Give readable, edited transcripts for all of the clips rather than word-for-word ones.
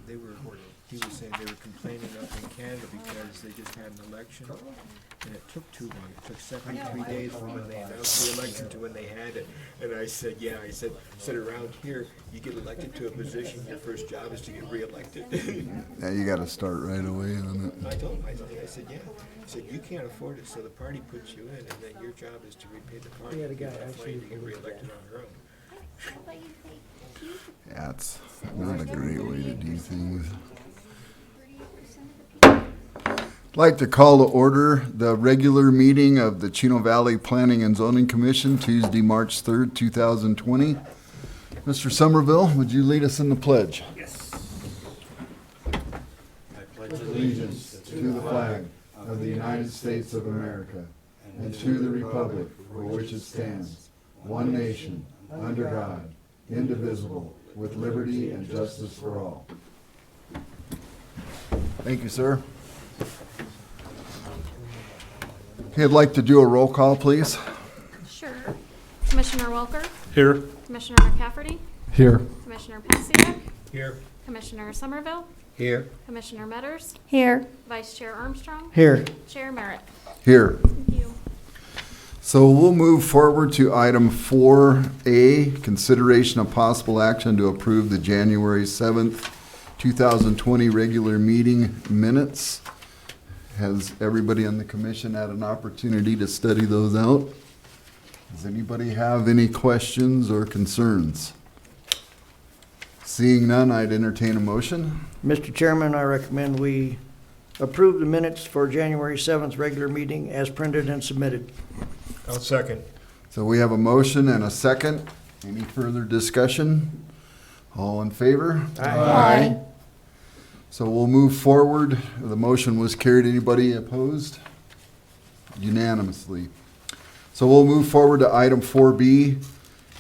he was saying they were complaining up in Canada because they just had an election and it took too long. It took 73 days from when they announced the election to when they had it. And I said, yeah, I said around here, you get elected to a position, your first job is to get reelected. Yeah, you got to start right away on it. I told him, I said, yeah. I said, you can't afford it, so the party puts you in, and then your job is to repay the party. We had a guy You can't actually afford to get reelected on your own. Yeah, it's not a great way to do things. I'd like to call to order the regular meeting of the Chino Valley Planning and Zoning Commission, Tuesday, March 3rd, 2020. Mr. Somerville, would you lead us in the pledge? Yes. I pledge allegiance to the flag of the United States of America and to the republic for which it stands, one nation, under God, indivisible, with liberty and justice for all. Thank you, sir. Okay, I'd like to do a roll call, please. Sure. Commissioner Welker? Here. Commissioner McCafferty? Here. Commissioner Pasiak? Here. Commissioner Somerville? Here. Commissioner Metters? Here. Vice Chair Armstrong? Here. Chair Merritt? Here. Thank you. So we'll move forward to item 4A, consideration of possible action to approve the January 7th, 2020 regular meeting minutes. Has everybody on the commission had an opportunity to study those out? Does anybody have any questions or concerns? Seeing none, I'd entertain a motion. Mr. Chairman, I recommend we approve the minutes for January 7th regular meeting as printed and submitted. I'll second. So we have a motion and a second. Any further discussion? All in favor? Aye. So we'll move forward. The motion was carried. Anybody opposed? Unanimously. So we'll move forward to item 4B,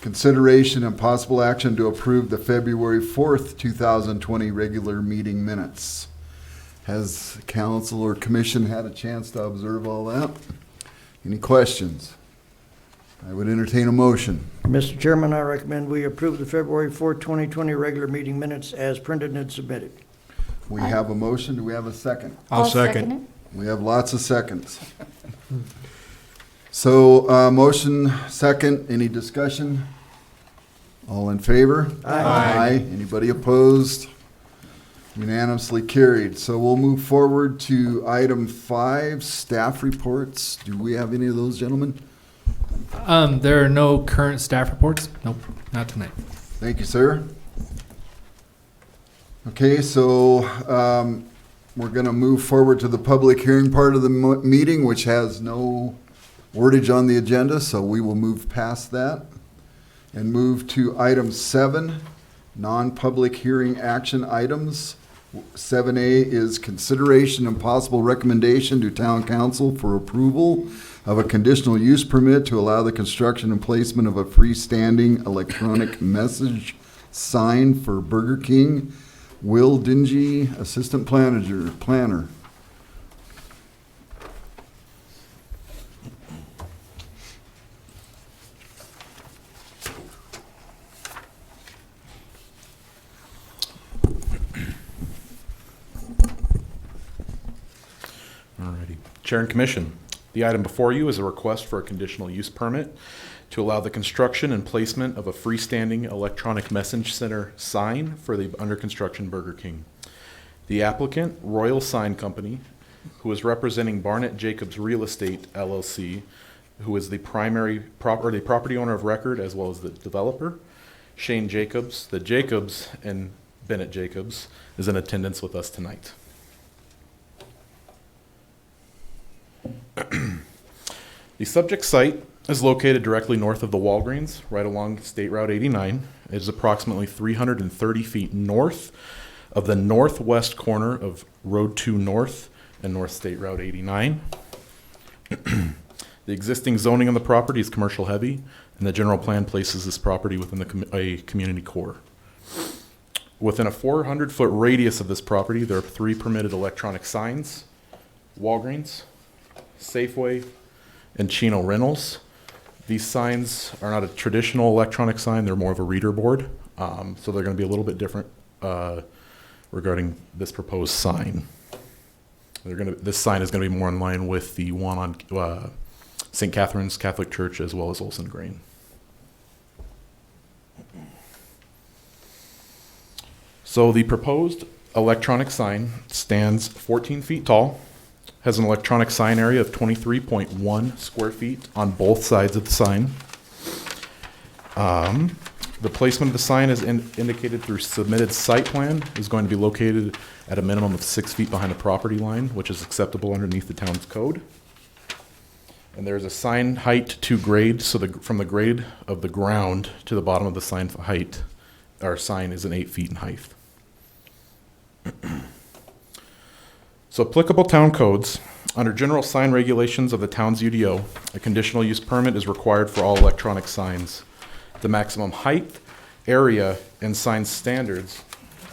consideration and possible action to approve the February 4th, 2020 regular meeting minutes. Has council or commission had a chance to observe all that? Any questions? I would entertain a motion. Mr. Chairman, I recommend we approve the February 4th, 2020 regular meeting minutes as printed and submitted. We have a motion. Do we have a second? I'll second it. We have lots of seconds. So, motion second. Any discussion? All in favor? Aye. Anybody opposed? Unanimously carried. So we'll move forward to item 5, staff reports. Do we have any of those, gentlemen? There are no current staff reports. Nope, not tonight. Thank you, sir. Okay, so we're going to move forward to the public hearing part of the meeting, which has no wordage on the agenda, so we will move past that and move to item 7, non-public hearing action items. 7A is consideration and possible recommendation to town council for approval of a conditional use permit to allow the construction and placement of a freestanding electronic message sign for Burger King. Will Dingy, assistant planner. Alrighty. Chair and Commission, the item before you is a request for a conditional use permit to allow the construction and placement of a freestanding electronic message center sign for the under construction Burger King. The applicant, Royal Sign Company, who is representing Barnett Jacobs Real Estate LLC, who is the the property owner of record as well as the developer. Shane Jacobs, the Jacobs and Bennett Jacobs, is in attendance with us tonight. The subject site is located directly north of the Walgreens, right along State Route 89. It is approximately 330 feet north of the northwest corner of Road 2 North and North State Route 89. The existing zoning on the property is commercial heavy, and the general plan places this property within a community core. Within a 400-foot radius of this property, there are 3 permitted electronic signs: Walgreens, Safeway, and Chino Rentals. These signs are not a traditional electronic sign, they're more of a reader board. So they're going to be a little bit different regarding this proposed sign. This sign is gonna be more in line with the one on St. Catherine's Catholic Church as well as Olson Grain. So the proposed electronic sign stands 14 feet tall, has an electronic sign area of 23.1 square feet on both sides of the sign. The placement of the sign is indicated through submitted site plan, is going to be located at a minimum of 6 feet behind the property line, which is acceptable underneath the town's code. And there's a sign height to grade, so from the grade of the ground to the bottom of the sign height, our sign is 8 feet in height. So applicable town codes, under general sign regulations of the town's UDO, a conditional use permit is required for all electronic signs. The maximum height, area, and sign standards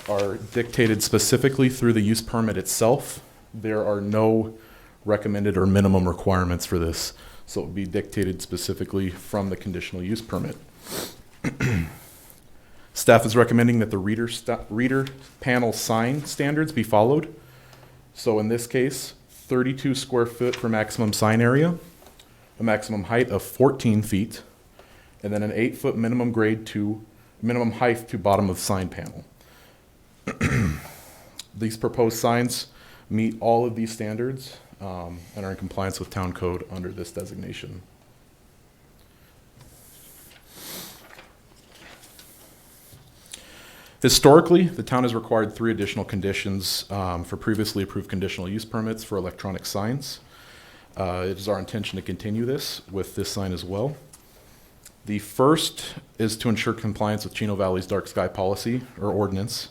are dictated specifically through the use permit itself. There are no recommended or minimum requirements for this, so it will be dictated specifically from the conditional use permit. Staff is recommending that the reader panel sign standards be followed. So in this case, 32 square foot for maximum sign area, a maximum height of 14 feet, and then an 8-foot minimum height to bottom of sign panel. These proposed signs meet all of these standards and are in compliance with town code under this designation. Historically, the town has required 3 additional conditions for previously approved conditional use permits for electronic signs. It is our intention to continue this with this sign as well. The first is to ensure compliance with Chino Valley's dark sky policy or ordinance.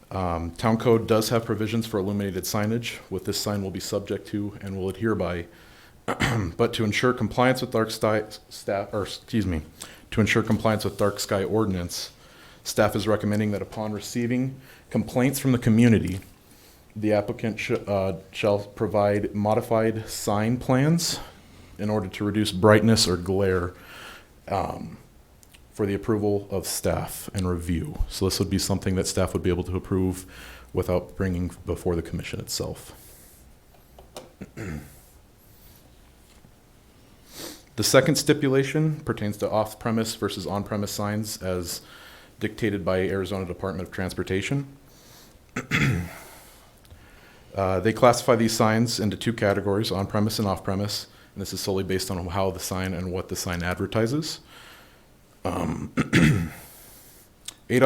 Town code does have provisions for illuminated signage, with this sign will be subject to and will adhere by. But to ensure compliance with to ensure compliance with dark sky ordinance, staff is recommending that upon receiving complaints from the community, the applicant shall provide modified sign plans in order to reduce brightness or glare for the approval of staff and review. So this would be something that staff would be able to approve without bringing before the commission itself. The second stipulation pertains to off-premise versus on-premise signs as dictated by Arizona Department of Transportation. They classify these signs into 2 categories, on-premise and off-premise, and this is solely based on how the sign and what the sign advertises. ADOT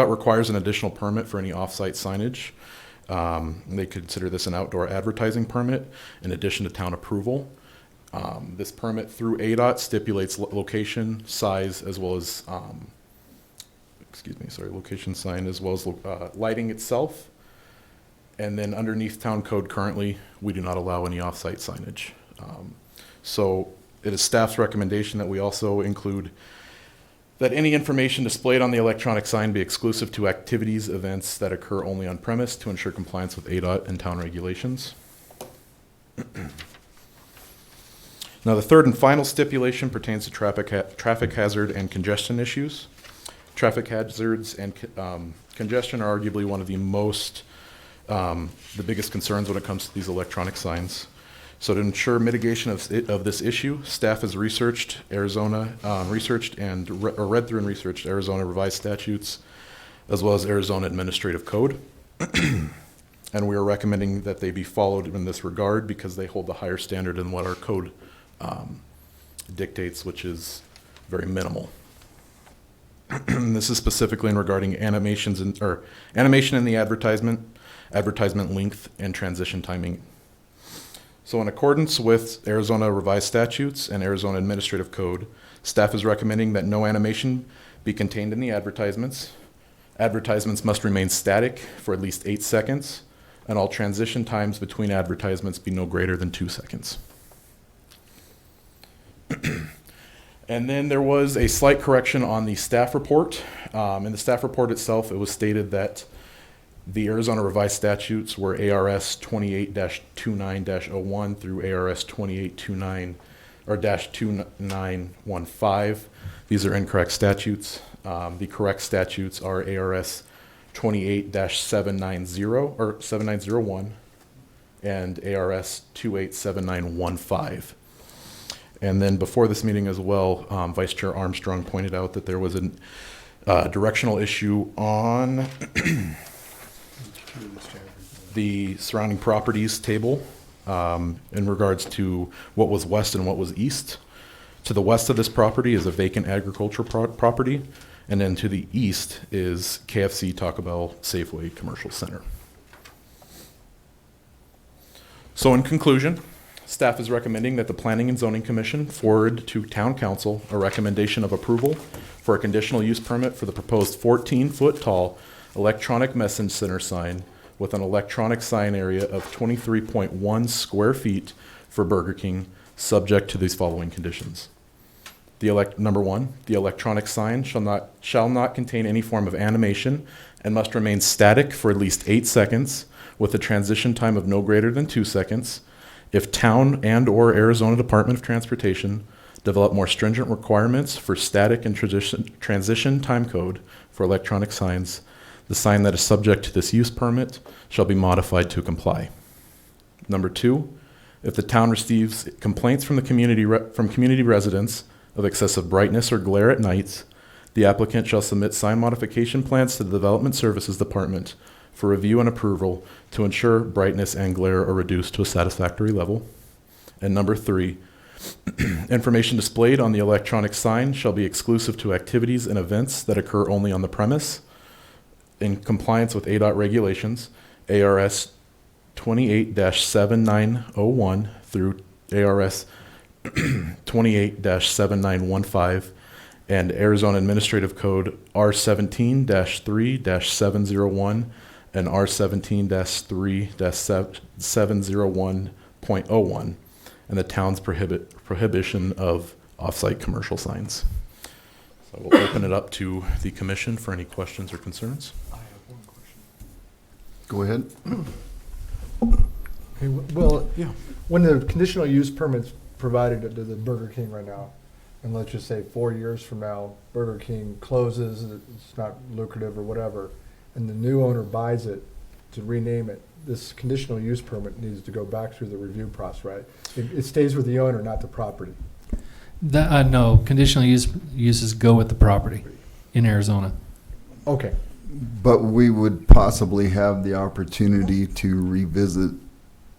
requires an additional permit for any off-site signage. They consider this an outdoor advertising permit in addition to town approval. This permit through ADOT stipulates location, size, as well as location, sign, as well as lighting itself. And then underneath town code currently, we do not allow any off-site signage. So it is staff's recommendation that we also include that any information displayed on the electronic sign be exclusive to activities, events that occur only on premise to ensure compliance with ADOT and town regulations. Now, the third and final stipulation pertains to traffic hazard and congestion issues. Traffic hazards and congestion are arguably one of the biggest concerns when it comes to these electronic signs. So to ensure mitigation of this issue, staff has read through and researched Arizona revised statutes, as well as Arizona Administrative Code. And we are recommending that they be followed in this regard because they hold the higher standard than what our code dictates, which is very minimal. This is specifically in regarding animation in the advertisement length, and transition timing. So in accordance with Arizona revised statutes and Arizona Administrative Code, staff is recommending that no animation be contained in the advertisements. Advertisements must remain static for at least 8 seconds, and all transition times between advertisements be no greater than 2 seconds. And then there was a slight correction on the staff report. In the staff report itself, it was stated that the Arizona revised statutes were ARS 28-29-01 through ARS 28-29 or -2915. These are incorrect statutes. The correct statutes are ARS 28-790 or 7901 and ARS 287915. And then before this meeting as well, Vice Chair Armstrong pointed out that there was a directional issue on the surrounding properties table in regards to what was west and what was east. To the west of this property is a vacant agricultural property, and then to the east is KFC, Taco Bell, Safeway Commercial Center. So in conclusion, staff is recommending that the Planning and Zoning Commission forward to Town Council a recommendation of approval for a conditional use permit for the proposed 14-foot tall electronic message center sign with an electronic sign area of 23.1 square feet for Burger King, subject to these following conditions. Number one, the electronic sign shall not contain any form of animation and must remain static for at least 8 seconds with a transition time of no greater than 2 seconds. If town and/or Arizona Department of Transportation develop more stringent requirements for static and transition time code for electronic signs, the sign that is subject to this use permit shall be modified to comply. Number two, if the town receives complaints from the community residents of excessive brightness or glare at nights, the applicant shall submit sign modification plans to the Development Services Department for review and approval to ensure brightness and glare are reduced to a satisfactory level. And number three, information displayed on the electronic sign shall be exclusive to activities and events that occur only on the premise in compliance with ADOT regulations, ARS 28-7901 through ARS 28-7915 and Arizona Administrative Code R17-3-701 and R17-3-701.01 and the town's prohibition of off-site commercial signs. So we'll open it up to the commission for any questions or concerns. I have one question. Go ahead. Okay, well, Yeah. when the conditional use permit's provided to the Burger King right now, and let's just say 4 years from now, Burger King closes, it's not lucrative or whatever, and the new owner buys it to rename it, this conditional use permit needs to go back through the review process, right? It stays with the owner, not the property. No, conditional uses go with the property in Arizona. Okay, But we would possibly have the opportunity to revisit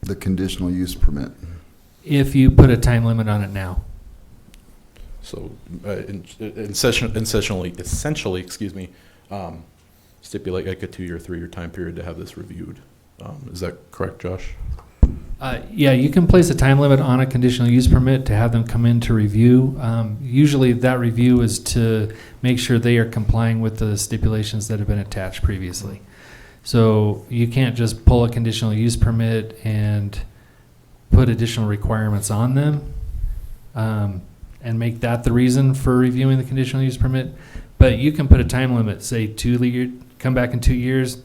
the conditional use permit. If you put a time limit on it now. So essentially, excuse me, stipulate like a 2-year, 3-year time period to have this reviewed. Is that correct, Josh? Yeah, you can place a time limit on a conditional use permit to have them come in to review. Usually that review is to make sure they are complying with the stipulations that have been attached previously. So you can't just pull a conditional use permit and put additional requirements on them and make that the reason for reviewing the conditional use permit. But you can put a time limit, say 2 years, come back in 2 years.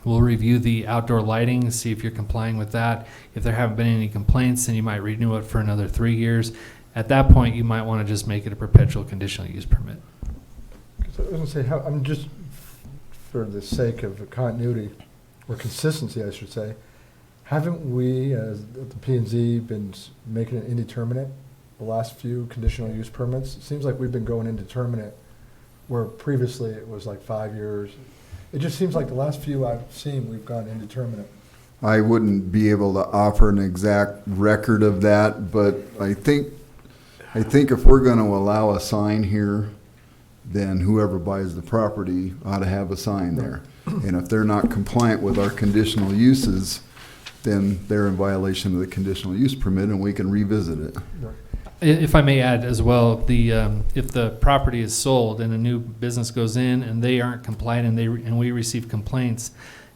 We'll review the outdoor lighting, see if you're complying with that. If there haven't been any complaints, then you might renew it for another 3 years. At that point, you might want to just make it a perpetual conditional use permit. so I was gonna say, I'm just, for the sake of continuity, or consistency, I should say, haven't we, as the P&Z, been making it indeterminate the last few conditional use permits? It seems like we've been going indeterminate, where previously it was like 5 years. It just seems like the last few I've seen, we've gone indeterminate. I wouldn't be able to offer an exact record of that, but I think if we're going to allow a sign here, then whoever buys the property ought to have a sign there. And if they're not compliant with our conditional uses, then they're in violation of the conditional use permit, and we can revisit it. If I may add as well, if the property is sold and a new business goes in and they aren't compliant and we receive complaints,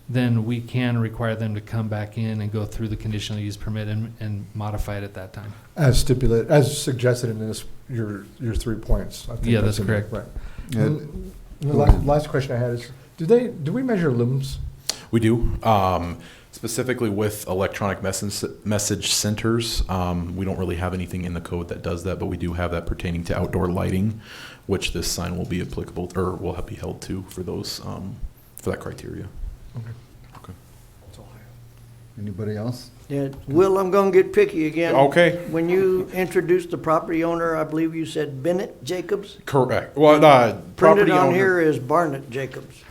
then we can require them to come back in and go through the conditional use permit and modify it at that time. As stipulated, as suggested in this, your 3 points. I think Yeah, that's in correct. there, Right. Yeah. And the last question I had is, do we measure lumens? We do. Specifically with electronic message centers, we don't really have anything in the code that does that, but we do have that pertaining to outdoor lighting, which this sign will be applicable or will be held to for those for that criteria. That's all I have. Anybody else? Yeah, Will, I'm gonna get picky again. Okay. When you introduced the property owner, I believe you said Bennett Jacobs? Correct. Well, Printed property on owner, here is Barnett Jacobs.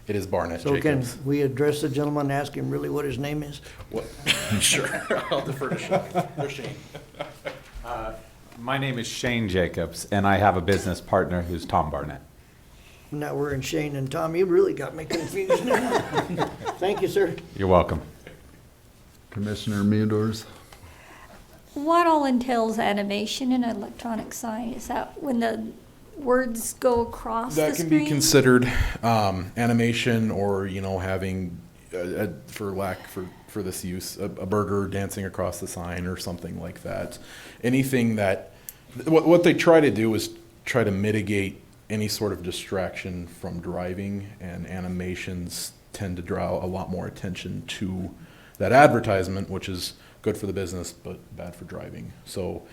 it is Barnett So can Jacobs. we address the gentleman and ask him really what his name is? What? Sure. I'll defer to Shane. There's Shane. My name is Shane Jacobs, and I have a business partner who's Tom Barnett. Now we're in Shane and Tom. You really got me confused now. Thank you, sir. You're welcome. Commissioner Meadors? What all entails animation in an electronic sign? Is that when the words go across the That can screen? be considered animation, or having, for this use, a burger dancing across the sign or something like that. Anything that what they try to do is try to mitigate any sort of distraction from driving, and animations tend to draw a lot more attention to that advertisement, which is good for the business but bad for driving. So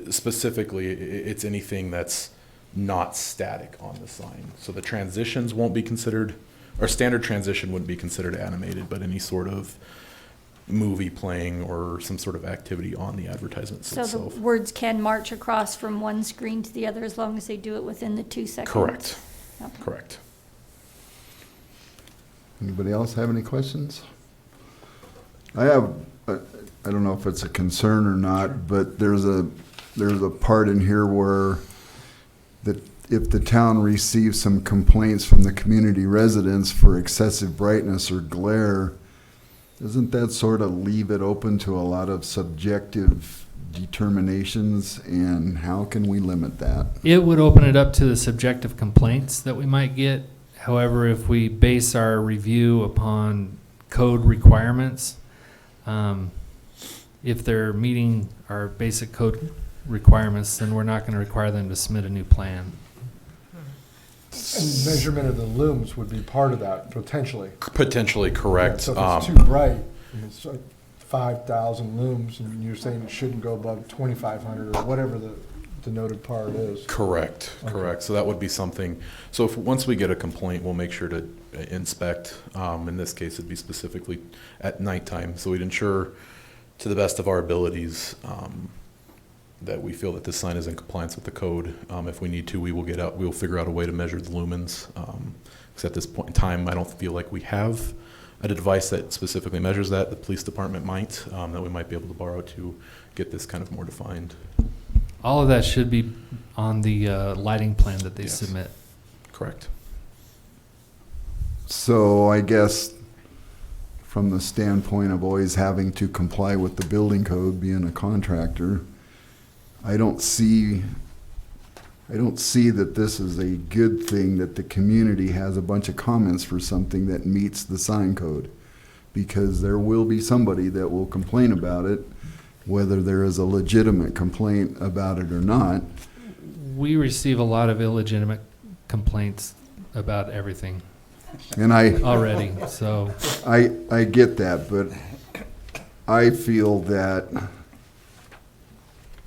specifically, it's anything that's not static on the sign. So the transitions won't be considered, or standard transition wouldn't be considered animated, but any sort of movie playing or some sort of activity on the advertisement So the itself. words can march across from one screen to the other as long as they do it within the 2 seconds? Correct. Okay. Correct. Anybody else have any questions? I have, I don't know if it's a concern or not, but there's a part in here where that if the town receives some complaints from the community residents for excessive brightness or glare, doesn't that sort of leave it open to a lot of subjective determinations, and how can we limit that? It would open it up to the subjective complaints that we might get. However, if we base our review upon code requirements, if they're meeting our basic code requirements, then we're not going to require them to submit a new plan. And measurement of the looms would be part of that, potentially. Potentially correct. So if it's too bright, and it's like 5,000 looms, and you're saying it shouldn't go above 2,500 or whatever the denoted part is. Correct, Okay. correct. So that would be something. So if, once we get a complaint, we'll make sure to inspect. In this case, it'd be specifically at nighttime. So we'd ensure, to the best of our abilities, that we feel that this sign is in compliance with the code. If we need to, we'll figure out a way to measure the lumens. Because at this point in time, I don't feel like we have a device that specifically measures that. The police department might, that we might be able to borrow to get this kind of more defined. All of that should be on the lighting plan that they Yes. submit. Correct. So I guess from the standpoint of always having to comply with the building code, being a contractor, I don't see that this is a good thing that the community has a bunch of comments for something that meets the sign code. Because there will be somebody that will complain about it, whether there is a legitimate complaint about it or not. We receive a lot of illegitimate complaints about everything And I already, so get that, but I feel that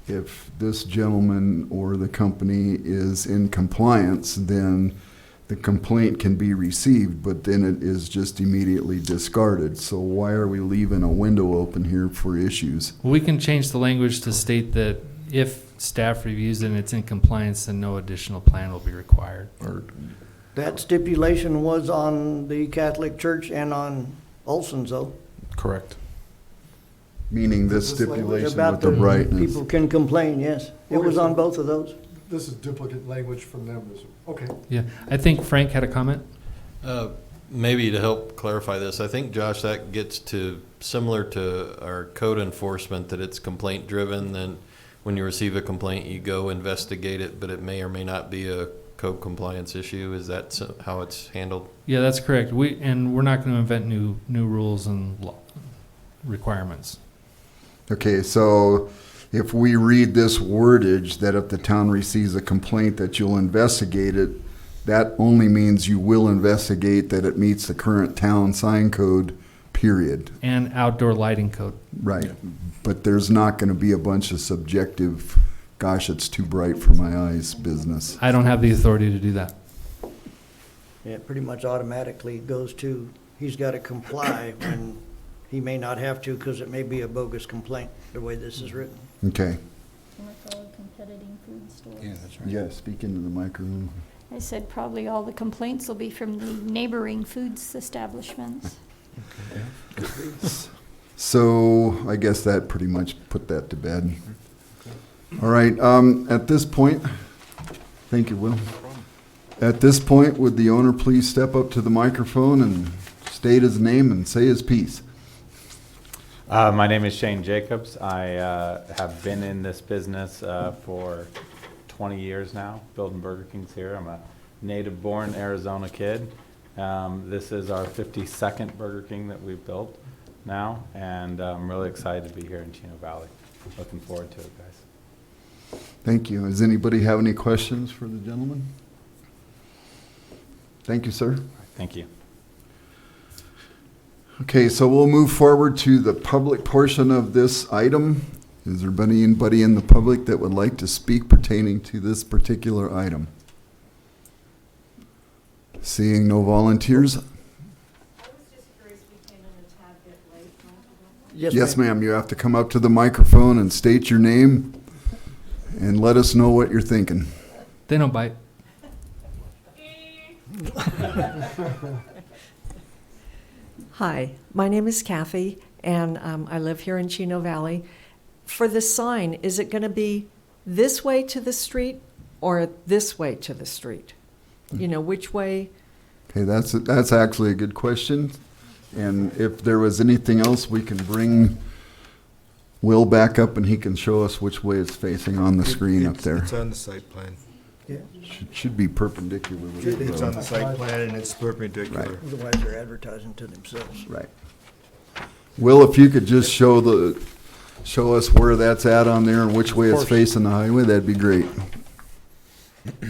if this gentleman or the company is in compliance, then the complaint can be received, but then it is just immediately discarded. So why are we leaving a window open here for issues? we can change the language to state that if staff reviews it and it's in compliance, then no additional plan will be required. Or That stipulation was on the Catholic Church and on Olson's, though. correct. Meaning this Is this language stipulation About with the brightness. people can complain, yes. It was on both of those. This is duplicate language from them. Okay. Yeah, I think Frank had a comment. Maybe to help clarify this, I think, Josh, that gets to similar to our code enforcement, that it's complaint driven. Then when you receive a complaint, you go investigate it, but it may or may not be a code compliance issue. Is that how it's handled? Yeah, that's correct. We're not going to invent new rules and requirements. Okay, so if we read this wordage that if the town receives a complaint that you'll investigate it, that only means you will investigate that it meets the current town sign code, period. And outdoor lighting code. Right. Yeah. But there's not gonna be a bunch of subjective, gosh, it's too bright for my eyes business. I don't have the authority to do that. It pretty much automatically goes to, he's got to comply when he may not have to because it may be a bogus complaint, the way this is written. Okay. With all the competing food stores. that's right. Yeah, speak into the microphone. I said probably all the complaints will be from the neighboring foods establishments. So I guess that pretty much put that to bed. All right, at this point, thank you, Will. At this point, would the owner please step up to the microphone and state his name and say his piece? My name is Shane Jacobs. I have been in this business for 20 years now, building Burger Kings here. I'm a native-born Arizona kid. This is our 52nd Burger King that we've built now, and I'm really excited to be here in Chino Valley. Looking forward to it, guys. Thank you. Does anybody have any questions for the gentleman? Thank you, sir. Thank you. Okay, so we'll move forward to the public portion of this item. Is there anybody in the public that would like to speak pertaining to this particular item? Seeing no volunteers? Yes, ma'am. You have to come up to the microphone and state your name and let us know what you're thinking. They don't bite. Hi, my name is Kathy, and I live here in Chino Valley. For the sign, is it going to be this way to the street or this way to the street? You know, which way? Okay, that's actually a good question. And if there was anything else, we can bring Will back up and he can show us which way it's facing on the screen up there. It's on the site plan. Should be perpendicular. with the It's road. on the site plan and it's perpendicular. Right. Otherwise, they're advertising to themselves. Right. Will, if you could just show us where that's at on there and which way it's facing the highway, that'd be great. Let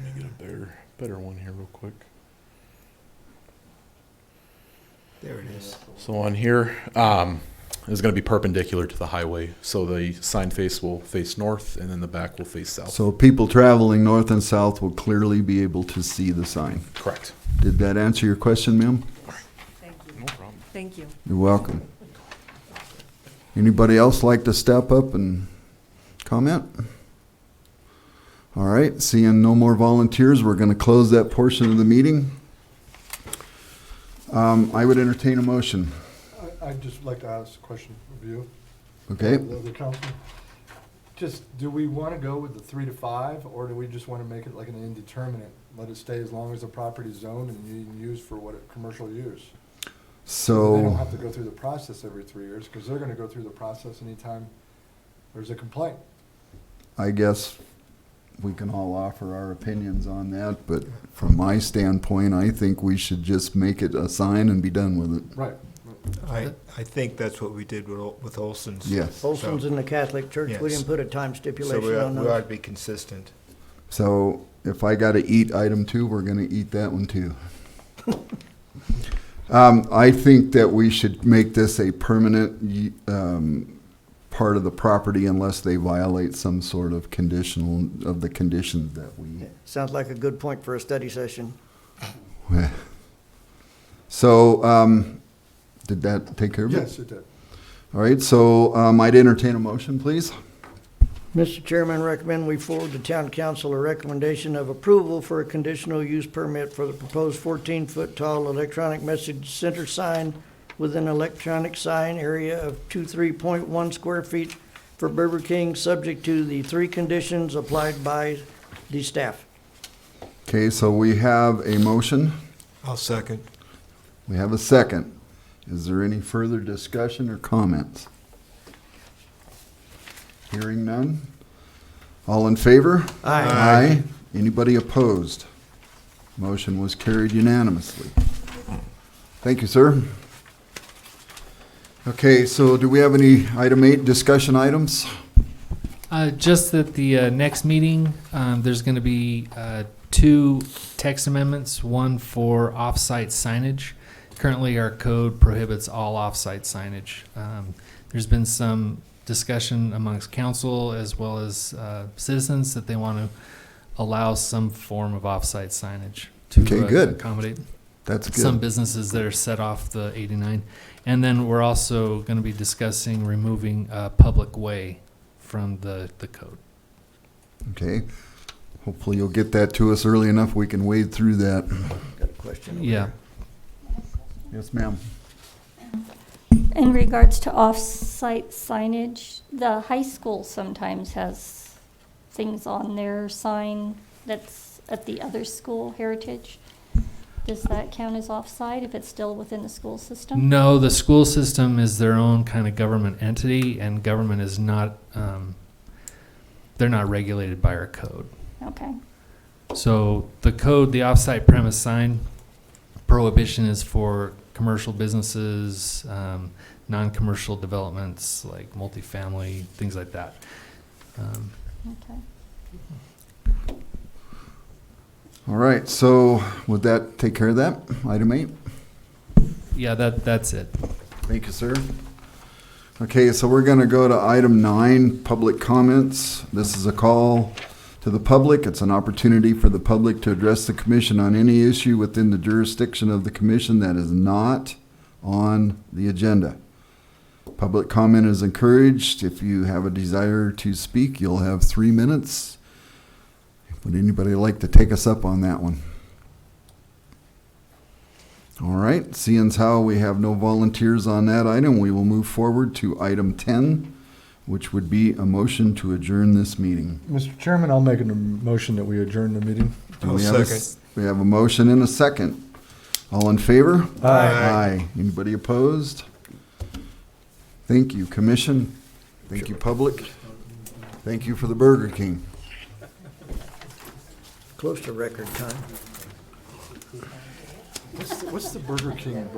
me get a better one here real quick. There it is. So on here, is going to be perpendicular to the highway. So the sign face will face north and then the back will face south. So people traveling north and south will clearly be able to see the sign. Correct. Did that answer your question, ma'am? Thank you. No problem. Thank you. You're welcome. Anybody else like to step up and comment? All right, seeing no more volunteers, we're going to close that portion of the meeting. I would entertain a motion. I'd just like to ask a question of you. Okay? The council. Just, do we want to go with the 3 to 5, or do we just want to make it like an indeterminate? Let it stay as long as the property's zoned and you can use for what commercial use? So they don't So, have to go through the process every 3 years, because they're going to go through the process anytime there's a complaint. I guess we can all offer our opinions on that, but from my standpoint, I think we should just make it a sign and be done with it. Right. I think that's what we did with Olson's. Yes. Olson's in the Catholic Church, we Yes. didn't put a time So stipulation on we ought those. to be consistent. So if I gotta eat item 2, we're gonna eat that one too. I think that we should make this a permanent part of the property unless they violate some sort of conditional, of the conditions that we. Sounds like a good point for a study session. So, did that take care of it? Yes, it did. All right, so I'd entertain a motion, please. Mr. Chairman, recommend we forward to Town Council a recommendation of approval for a conditional use permit for the proposed 14-foot tall electronic message center sign with an electronic sign area of 23.1 square feet for Burger King, subject to the 3 conditions applied by the staff. Okay, so we have a motion. I'll second. We have a second. Is there any further discussion or comments? Hearing none. All in favor? Aye. Anybody opposed? Motion was carried unanimously. Thank you, sir. Okay, so do we have any item 8 discussion items? Just that the next meeting, there's going to be 2 text amendments, one for off-site signage. Currently, our code prohibits all off-site signage. There's been some discussion amongst council as well as citizens that they want to allow some form of off-site signage to Okay, good. accommodate That's good. some businesses that are set off the 89. And then we're also going to be discussing removing a public way from the code. Okay. Hopefully you'll get that to us early enough we can wade through that. Got a question over Yeah. there. Yes, ma'am. In regards to off-site signage, the high school sometimes has things on their sign that's at the other school, Heritage. Does that count as off-site if it's still within the school system? No, the school system is their own kind of government entity, and government is not, they're not regulated by our code. Okay, So the code, the off-site premise sign prohibition is for commercial businesses, non-commercial developments like multifamily, things like that. okay. All right, so would that take care of that? Item 8? Yeah, that's it. Thank you, sir. Okay, so we're going to go to item 9, public comments. This is a call to the public. It's an opportunity for the public to address the commission on any issue within the jurisdiction of the commission that is not on the agenda. Public comment is encouraged. If you have a desire to speak, you'll have 3 minutes. Would anybody like to take us up on that one? All right, seeing as how we have no volunteers on that item, we will move forward to item 10, which would be a motion to adjourn this meeting. Mr. Chairman, I'll make a motion that we adjourn the meeting. Do we have we have a motion and a second. All in favor? Aye. Aye. Anybody opposed? Thank you, commission. Thank you, public. Thank you for the Burger King. Close to record time. What's the Burger King?